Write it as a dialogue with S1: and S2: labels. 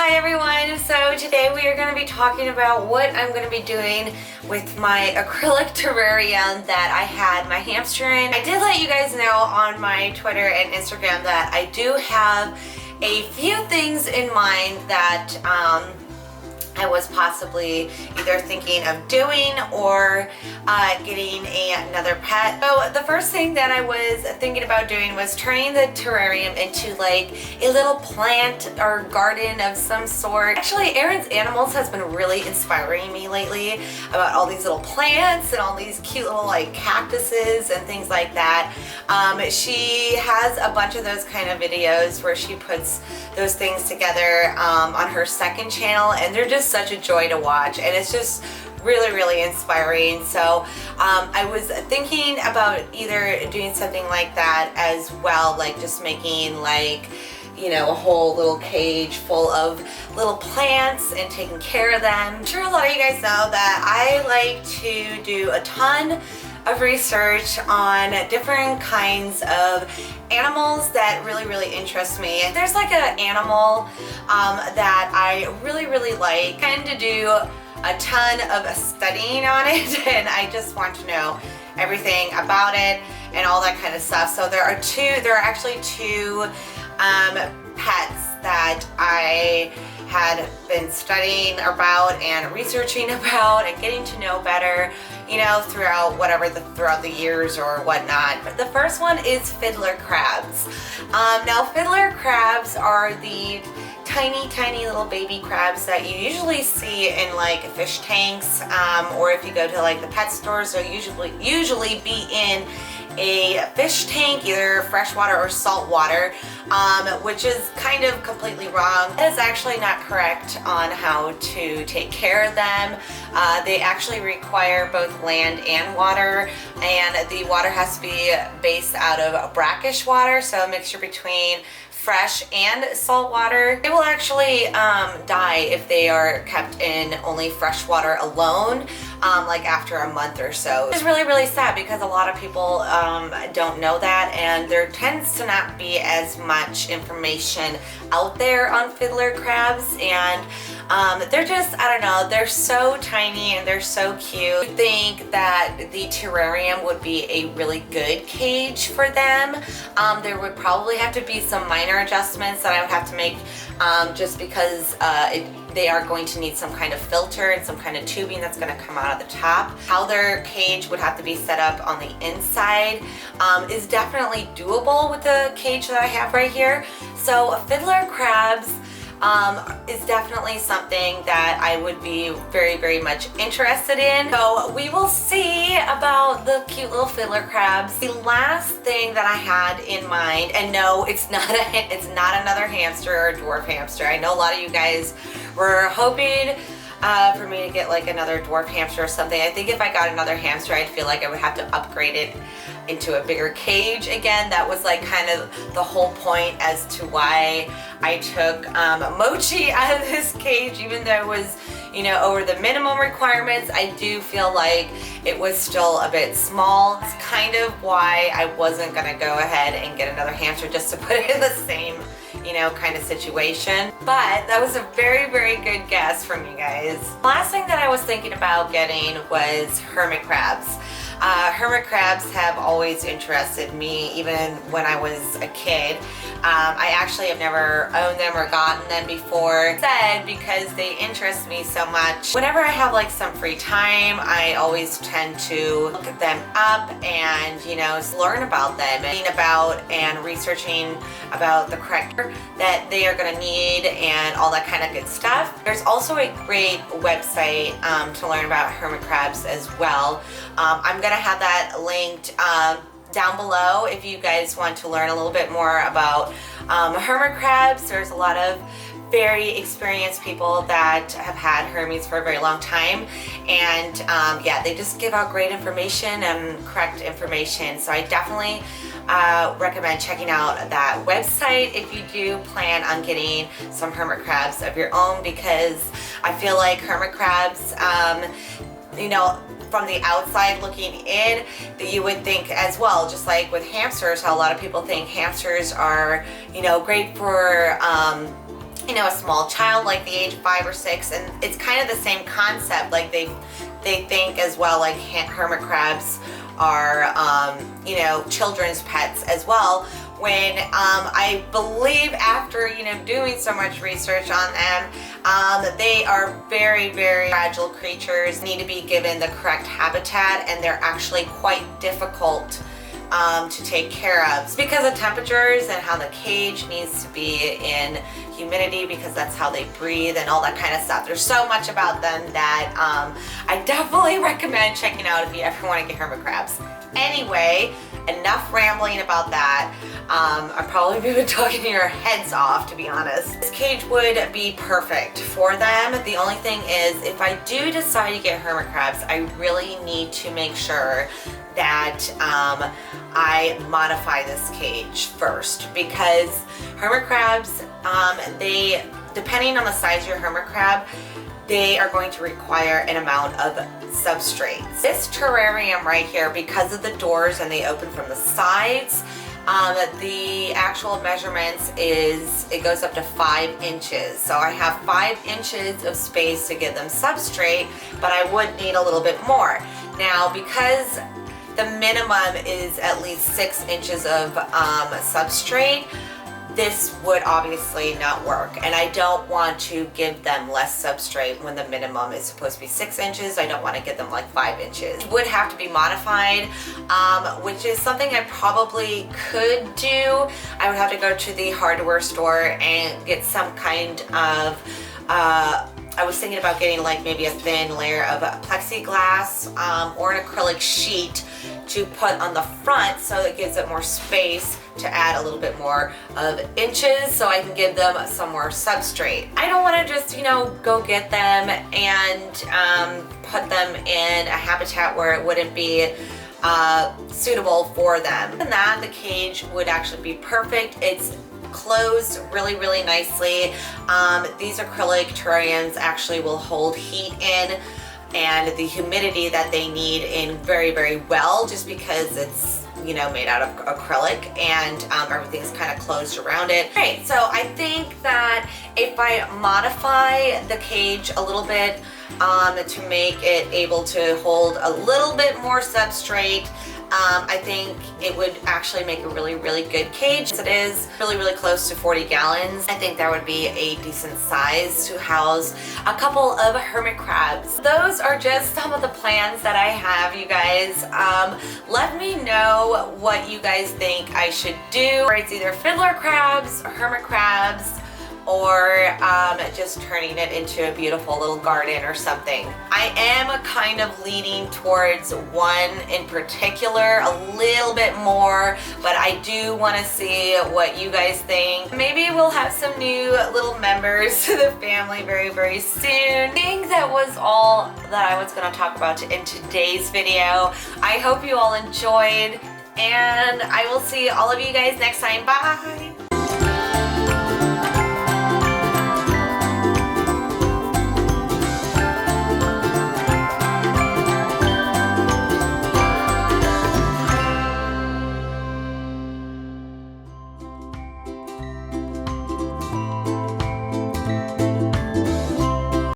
S1: Hi everyone, so today we are going to be talking about what I'm going to be doing with my acrylic terrarium that I had my hamster in. I did let you guys know on my Twitter and Instagram that I do have a few things in mind that I was possibly either thinking of doing or getting another pet. So the first thing that I was thinking about doing was turning the terrarium into like a little plant or garden of some sort. Actually, Erin's Animals has been really inspiring me lately about all these little plants and all these cute little like cactuses and things like that. She has a bunch of those kind of videos where she puts those things together on her second channel, and they're just such a joy to watch, and it's just really inspiring. So I was thinking about either doing something like that as well, like just making like, you know, a whole little cage full of little plants and taking care of them. I'm sure a lot of you guys know that I like to do a ton of research on different kinds of animals that really interest me. There's like an animal that I really like. I tend to do a ton of studying on it and I just want to know everything about it and all that kind of stuff. So there are actually two pets that I had been studying about and researching about and getting to know better, you know, throughout the years or whatnot. But the first one is fiddler crabs. Now fiddler crabs are the tiny little baby crabs that you usually see in like fish tanks, or if you go to like the pet stores, they'll usually be in a fish tank, either freshwater or saltwater, which is kind of completely wrong. That is actually not correct on how to take care of them. They actually require both land and water, and the water has to be based out of brackish water, so a mixture between fresh and salt water. They will actually die if they are kept in only fresh water alone, like after a month or so. It's really sad because a lot of people don't know that, and there tends to not be as much information out there on fiddler crabs, and they're just, I don't know, they're so tiny and they're so cute. I think that the terrarium would be a really good cage for them. There would probably have to be some minor adjustments that I would have to make just because they are going to need some kind of filter and some kind of tubing that's going to come out of the top. How their cage would have to be set up on the inside is definitely doable with the cage that I have right here. So fiddler crabs is definitely something that I would be very much interested in. So we will see about the cute little fiddler crabs. The last thing that I had in mind, and no, it's not another hamster or a dwarf hamster. I know a lot of you guys were hoping for me to get like another dwarf hamster or something. I think if I got another hamster, I'd feel like I would have to upgrade it into a bigger cage again. That was like kind of the whole point as to why I took Mochi out of this cage, even though it was, you know, over the minimum requirements. I do feel like it was still a bit small. It's kind of why I wasn't gonna go ahead and get another hamster just to put it in the same, you know, kind of situation. But that was a very good guess from you guys. Last thing that I was thinking about getting was hermit crabs. Hermit crabs have always interested me, even when I was a kid. I actually have never owned them or gotten them before, because they interest me so much. Whenever I have like some free time, I always tend to look them up and, you know, learn about them, and researching about the correct that they are going to need and all that kind of good stuff. There's also a great website to learn about hermit crabs as well. I'm going to have that linked down below if you guys want to learn a little bit more about hermit crabs. There's a lot of very experienced people that have had hermits for a very long time, and yeah, they just give out great information and correct information. So I definitely recommend checking out that website if you do plan on getting some hermit crabs of your own, because I feel like hermit crabs, you know, from the outside looking in, that you would think as well, just like with hamsters, how a lot of people think hamsters are, you know, great for you know, a small child like the age of 5 or 6, and it's kind of the same concept. Like they think as well, like hermit crabs are, you know, children's pets as well. When I believe after, you know, doing so much research on them, they are very, very fragile creatures, need to be given the correct habitat, and they're actually quite difficult to take care of. It's because of temperatures and how the cage needs to be in humidity, because that's how they breathe and all that kind of stuff. There's so much about them that I definitely recommend checking out if you ever want to get hermit crabs. Anyway, enough rambling about that. I've probably been talking your heads off, to be honest. This cage would be perfect for them. The only thing is, if I do decide to get hermit crabs, I really need to make sure that I modify this cage first, because hermit crabs, they, depending on the size of your hermit crab, they are going to require an amount of substrates. This terrarium right here, because of the doors and they open from the sides, the actual measurements is, it goes up to 5 inches. So I have 5 inches of space to give them substrate, but I would need a little bit more. Now, because the minimum is at least 6 inches of substrate, this would obviously not work, and I don't want to give them less substrate when the minimum is supposed to be 6 inches. I don't want to give them like 5 inches. It would have to be modified, which is something I probably could do. I would have to go to the hardware store and get some kind of I was thinking about getting like maybe a thin layer of plexiglass or an acrylic sheet to put on the front, so it gives it more space to add a little bit more of inches, so I can give them some more substrate. I don't want to just, you know, go get them and put them in a habitat where it wouldn't be suitable for them. And that the cage would actually be perfect. It's closed really, really nicely. These acrylic terrariums actually will hold heat in and the humidity that they need in very, very well, just because it's, you know, made out of acrylic and everything's kind of closed around it. Right, so I think that if I modify the cage a little bit to make it able to hold a little bit more substrate, I think it would actually make a really, really good cage. It is really, really close to 40 gallons. I think that would be a decent size to house a couple of hermit crabs. Those are just some of the plans that I have, you guys. Let me know what you guys think I should do. It's either fiddler crabs, or hermit crabs, or just turning it into a beautiful little garden or something. I am kind of leaning towards one in particular a little bit more, but I do want to see what you guys think. Maybe we'll have some new little members to the family very, very soon. I think that was all that I was going to talk about in today's video. I hope you all enjoyed, and I will see all of you guys next time. Bye!